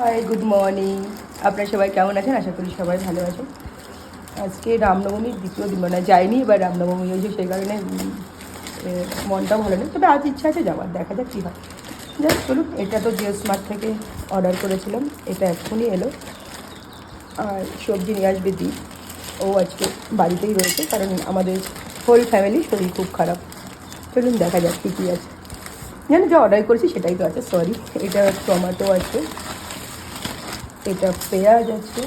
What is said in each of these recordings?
High, good morning. আপনারা সবাই কেমন আছেন? আশা করি সবাই ভালো আছেন। আজকে রামনবমীর দ্বিতীয় দিন, মানে যাইনি, এবার রামনবমী হয়েছে, সেই কারণে মনটা ভালো নেই। তবে আজ ইচ্ছা আছে যাওয়ার, দেখা যাক কী হয়। যাক চলুন, এটা তো জিও স্মার্ট থেকে অর্ডার করেছিলাম, এটা এক্ষুনি এলো। আর সবজি নিয়ে আসবে দি, ও আজকে বাড়িতেই রয়েছে, কারণ আমাদের হোল ফ্যামিলি শরীর খুব খারাপ। চলুন দেখা যাক কী কী আছে। জানি যা অর্ডার করেছি সেটাই তো আছে, সরি। এটা টমেটো আছে, এটা পেঁয়াজ আছে,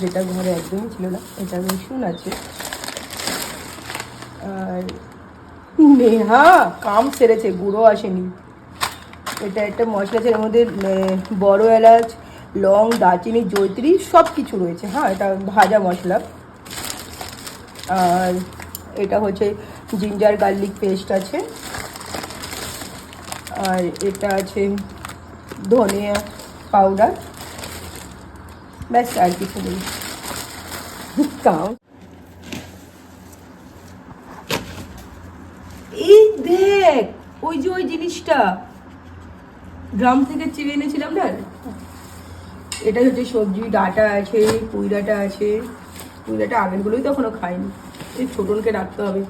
যেটা ঘরে একদমই ছিল না, এটা রসুন আছে, আর নেহা কাম সেরেছে, গুঁড়ো আসেনি। এটা একটা মশলা আছে, এর মধ্যে বড় এলাচ, লং, দারচিনি, জয়ত্রী সব কিছু রয়েছে। হ্যাঁ, এটা ভাজা মশলা। আর এটা হচ্ছে জিঞ্জার গার্লিক পেস্ট আছে, আর এটা আছে ধনিয়া পাউডার, ব্যাস আর কিছু নেই। কাম এই দেখ, ওই যে ওই জিনিসটা গ্রাম থেকে চেয়ে এনেছিলাম না, এটা হচ্ছে সবজি। ডাটা আছে, পুঁই ডাঁটা আছে। পুঁই ডাঁটা আগেরগুলোই তো এখনো খাইনি, এই ছোটনকে রাখতে হবে।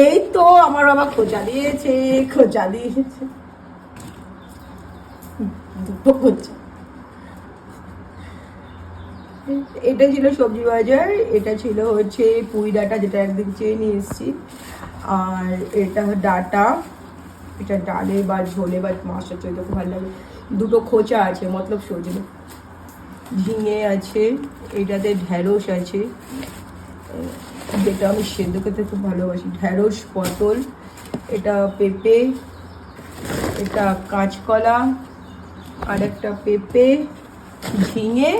এই তো আমার বাবা খোঁচা দিয়েছে, খোঁচা দিয়েছে, দুটো খোঁচা। এটা ছিল সবজি বাজার, এটা ছিল হচ্ছে পুঁই ডাঁটা, যেটা একদিন চেয়ে নিয়ে এসেছি। আর এটা ডাটা, এটা ডালে বা ঝোলে বা মাছের চইতে খুব ভালো লাগে। দুটো খোঁচা আছে, মতলব সজনে। ঝিঙে আছে, এটাতে ঢ্যাঁড়স আছে, যেটা আমি সেদ্ধ খেতে খুব ভালোবাসি। ঢ্যাঁড়স, পটল, এটা পেঁপে, এটা কাঁচকলা, আর একটা পেঁপে, ঝিঙে,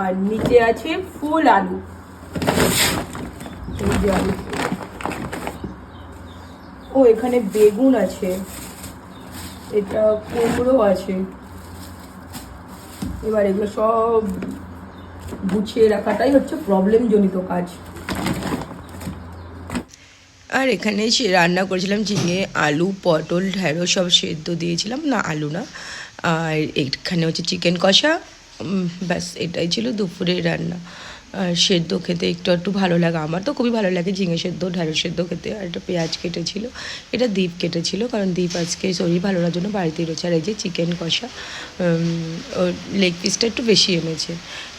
আর নিচে আছে ফুল আলু। এই যে আলু। ও এখানে বেগুন আছে, এটা কুমড়ো আছে। এবার এগুলো সব গুছিয়ে রাখাটাই হচ্ছে প্রবলেম জনিত কাজ। আর এখানে রান্না করেছিলাম ঝিঙে, আলু, পটল, ঢ্যাঁড়স সব সেদ্ধ দিয়েছিলাম, না আলু না। আর এখানে হচ্ছে চিকেন কষা, ব্যাস এটাই ছিল দুপুরের রান্না। আর সেদ্ধ খেতে একটু একটু ভালো লাগে, আমার তো খুবই ভালো লাগে ঝিঙে সেদ্ধ, ঢ্যাঁড়স সেদ্ধ খেতে। আর একটা পেঁয়াজ কেটেছিল, এটা দীপ কেটেছিল, কারণ দীপ আজকে শরীর ভালো না জন্য বাড়িতেই রয়েছে। আর এই যে চিকেন কষা, ওর লেগ পিসটা একটু বেশি এনেছে।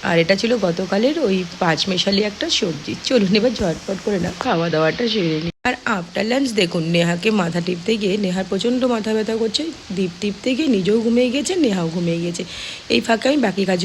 আর এটা ছিল গতকালের ওই পাঁচমেশালি একটা সবজি। চলুন এবার ঝটপট করে না খাওয়া দাওয়াটা সেরে নিই। আর আফটার লাঞ্চ দেখুন, নেহাকে মাথা টিপতে গিয়ে নেহার প্রচণ্ড মাথা ব্যথা করছে, দীপ টিপতে গিয়ে নিজেও ঘুমিয়ে গিয়েছে, নেহাও ঘুমিয়ে গিয়েছে। এই ফাঁকে আমি বাকি কাজ